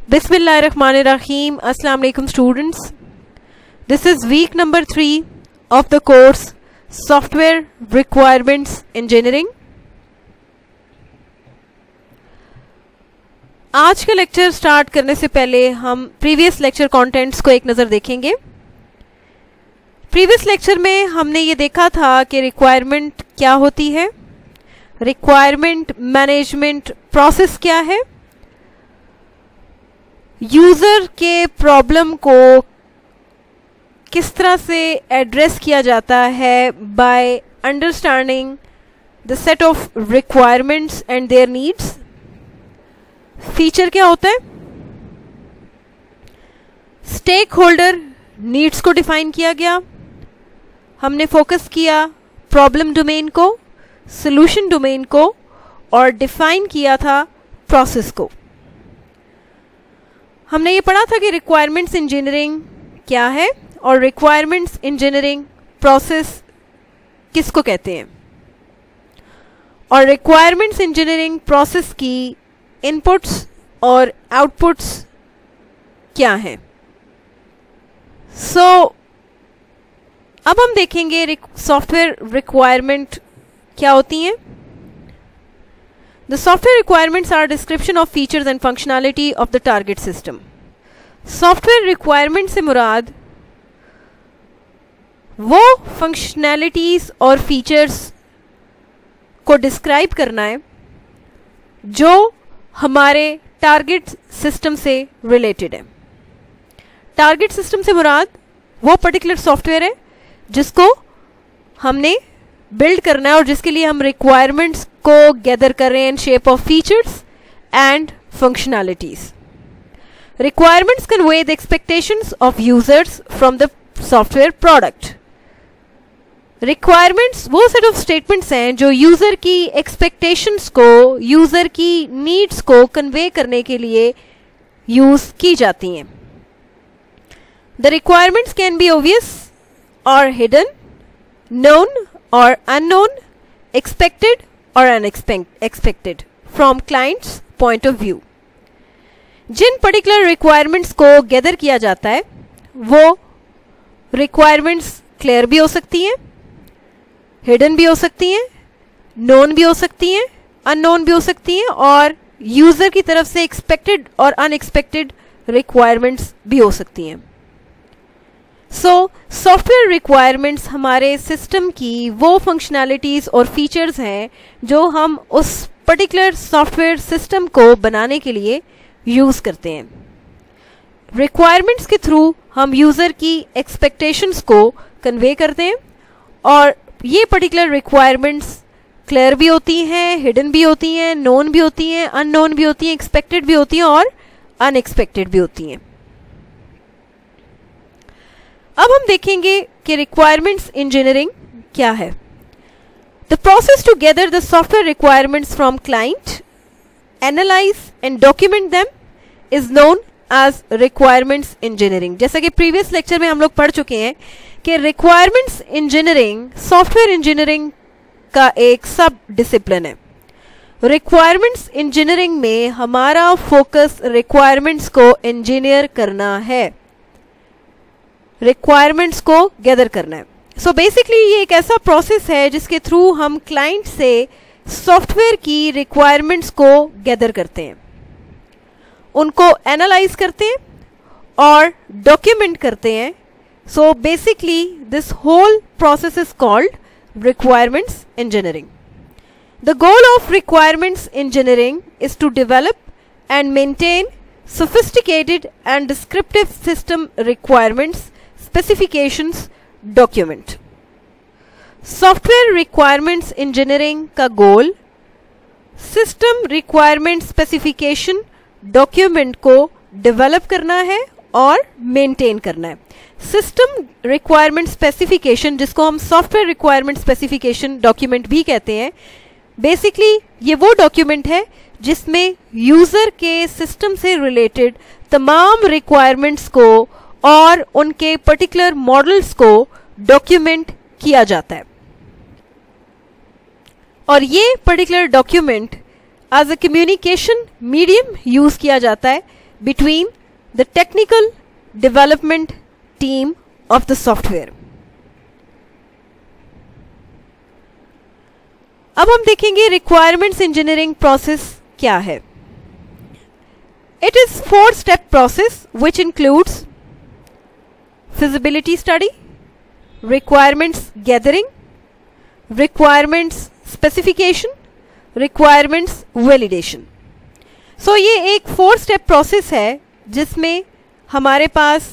Bismillahirrahmanirrahim. Assalamu alaikum students. This is week number 3 of the course Software Requirements Engineering. आज का lecture start करने से पहले हम प्रीवियस लेक्चर कंटेंट्स को एक नज़र देखेंगे। प्रीवियस लेक्चर में हमने ये देखा था कि रिक्वायरमेंट क्या होती है, रिक्वायरमेंट मैनेजमेंट प्रोसेस क्या है, यूज़र के प्रॉब्लम को किस तरह से एड्रेस किया जाता है by understanding the set of requirements and there needs. Feature क्या होता है, स्टेक होल्डर नीड्स को डिफाइन किया गया, हमने फोकस किया प्रॉब्लम डोमेन को, सॉल्यूशन डोमेन को और डिफाइन किया था प्रोसेस को। हमने ये पढ़ा था कि रिक्वायरमेंट्स इंजीनियरिंग क्या है और रिक्वायरमेंट्स इंजीनियरिंग प्रोसेस किसको कहते हैं और रिक्वायरमेंट्स इंजीनियरिंग प्रोसेस की इनपुट्स और आउटपुट्स क्या हैं। अब हम देखेंगे सॉफ्टवेयर रिक्वायरमेंट क्या होती हैं। The software requirements are a description of features and functionality of the target system. Software requirement से मुराद वो functionalities और features को describe करना है जो हमारे target system से related है। Target system से मुराद वो particular software है जिसको हमने बिल्ड करना है और जिसके लिए हम रिक्वायरमेंट्स को गैदर कर रहे हैं in shape of features and functionalities. Requirements convey the expectations of users from the software product. Requirements वो सेट ऑफ स्टेटमेंट्स हैं जो यूजर की एक्सपेक्टेशंस को, यूजर की नीड्स को कन्वे करने के लिए यूज की जाती हैं। The requirements can be obvious और hidden, known or unknown, expected or unexpected from client's point of view। जिन particular requirements को गैदर किया जाता है वो requirements clear भी हो सकती हैं, hidden भी हो सकती हैं, known भी हो सकती हैं, unknown भी हो सकती हैं और user की तरफ से expected और unexpected requirements भी हो सकती हैं। सॉफ्टवेयर रिक्वायरमेंट्स हमारे सिस्टम की वो फंक्शनैलिटीज़ और फीचर्स हैं जो हम उस पर्टिकुलर सॉफ्टवेयर सिस्टम को बनाने के लिए यूज़ करते हैं। रिक्वायरमेंट्स के थ्रू हम यूज़र की एक्सपेक्टेशंस को कन्वे करते हैं और ये पर्टिकुलर रिक्वायरमेंट्स क्लियर भी होती हैं, हिडन भी होती हैं, नोन भी होती हैं, अननोन भी होती हैं, एक्सपेक्टेड भी होती हैं और अनएक्सपेक्टेड भी होती हैं। अब हम देखेंगे कि रिक्वायरमेंट्स इंजीनियरिंग क्या है। The process to gather the software requirements from client, analyse and document them is known as requirements engineering. जैसा कि प्रीवियस लेक्चर में हम लोग पढ़ चुके हैं कि रिक्वायरमेंट्स इंजीनियरिंग सॉफ्टवेयर इंजीनियरिंग का एक सब डिसिप्लिन है। रिक्वायरमेंट्स इंजीनियरिंग में हमारा फोकस रिक्वायरमेंट्स को इंजीनियर करना है, रिक्वायरमेंट्स को गैदर करना है। सो बेसिकली ये एक ऐसा प्रोसेस है जिसके थ्रू हम क्लाइंट से सॉफ्टवेयर की रिक्वायरमेंट्स को गैदर करते हैं, उनको एनालाइज करते हैं और डॉक्यूमेंट करते हैं। So basically this whole process is called requirements engineering. The goal of requirements engineering is to develop and maintain sophisticated and descriptive system requirements specifications document। Software requirements engineering का goal system requirement specification document को develop करना है और maintain करना है। System requirement specification, जिसको हम software requirement specification document भी कहते हैं, बेसिकली ये वो डॉक्यूमेंट है जिसमें यूजर के सिस्टम से रिलेटेड तमाम रिक्वायरमेंट्स को और उनके पर्टिकुलर मॉडल्स को डॉक्यूमेंट किया जाता है और ये particular document as a communication medium use किया जाता है between the technical development team of the software. अब हम देखेंगे requirements engineering process क्या है. It is 4-step process which includes feasibility study, requirements gathering, requirements specification, requirements validation. So ये एक 4-step process है जिसमें हमारे पास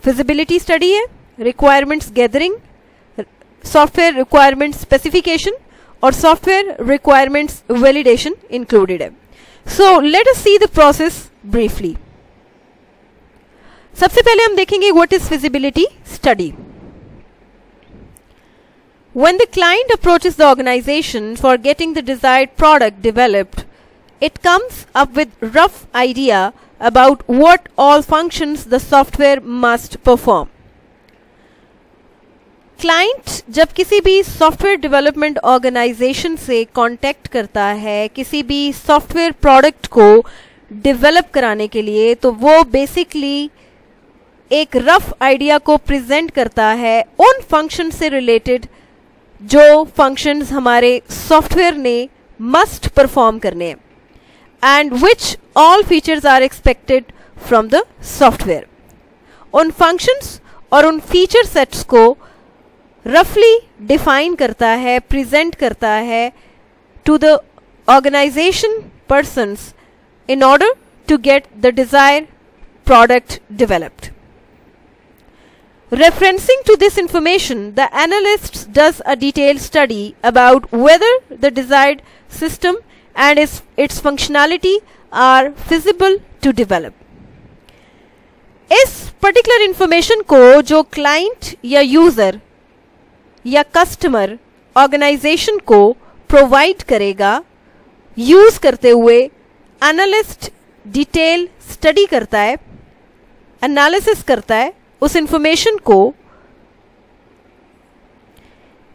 feasibility study है, requirements gathering, software requirements specification और software requirements validation included है. So let us see the process briefly. सबसे पहले हम देखेंगे what is feasibility study. When the client approaches the organization for getting the desired product developed, it comes up with rough idea about what all functions the software must perform. Client जब किसी भी software development organisation से contact करता है किसी भी software product को develop कराने के लिए, तो वो बेसिकली एक रफ आइडिया को प्रेजेंट करता है उन फंक्शन से रिलेटेड जो फंक्शंस हमारे सॉफ्टवेयर ने मस्ट परफॉर्म करने हैं and which all features are expected from the software. उन फंक्शंस और उन फीचर सेट्स को रफली डिफाइन करता है, प्रेजेंट करता है to the organisation persons in order to get the desired product developed. Referencing to this information, the analyst does a detailed study about whether the desired system and its functionality are feasible to develop. इस particular information को जो client या user या customer organization को provide करेगा, use करते हुए analyst detail study करता है, एनालिसिस करता है उस इंफॉर्मेशन को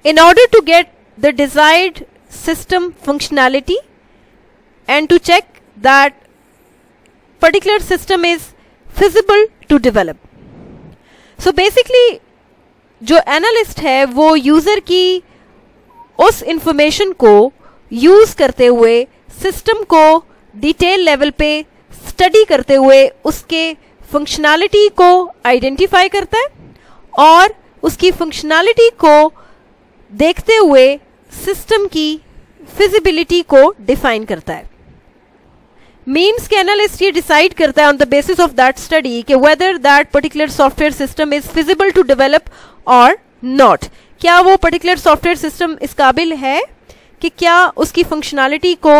in order to get the desired system functionality and to check that particular system is feasible to develop. So basically जो एनालिस्ट है वो यूजर की उस इंफॉर्मेशन को यूज करते हुए सिस्टम को डिटेल लेवल पे स्टडी करते हुए उसके फंक्शनैलिटी को आइडेंटिफाई करता है और उसकी फंक्शनैलिटी को देखते हुए सिस्टम की फिजिबिलिटी को डिफाइन करता है. मीन्स के एनालिस्ट ये डिसाइड करता है on the basis of that study कि whether that particular software system is feasible to develop और नॉट. क्या वो पर्टिकुलर सॉफ्टवेयर सिस्टम इस काबिल है कि क्या उसकी फंक्शनैलिटी को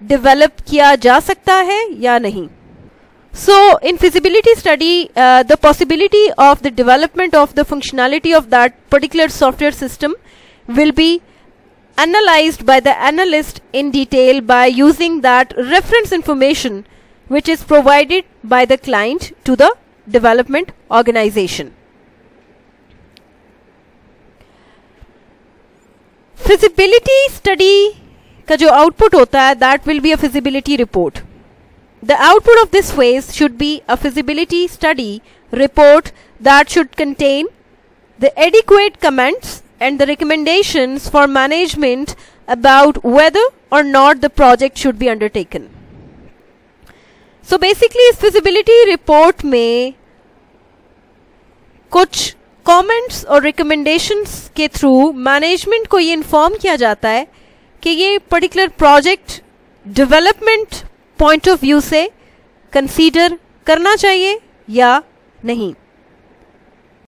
डेवलप किया जा सकता है या नहीं. So in feasibility study the possibility of the development of the functionality of that particular software system will be analyzed by the analyst in detail by using that reference information which is provided by the client to the development organization. Feasibility study का जो output होता है that will be a feasibility report. The output of this phase should be a feasibility study report that should contain the adequate comments and the recommendations for management about whether or not the project should be undertaken. So basically इस feasibility report में कुछ comments और recommendations के through management को ये inform किया जाता है कि ये particular project development point of view से consider करना चाहिए या नहीं.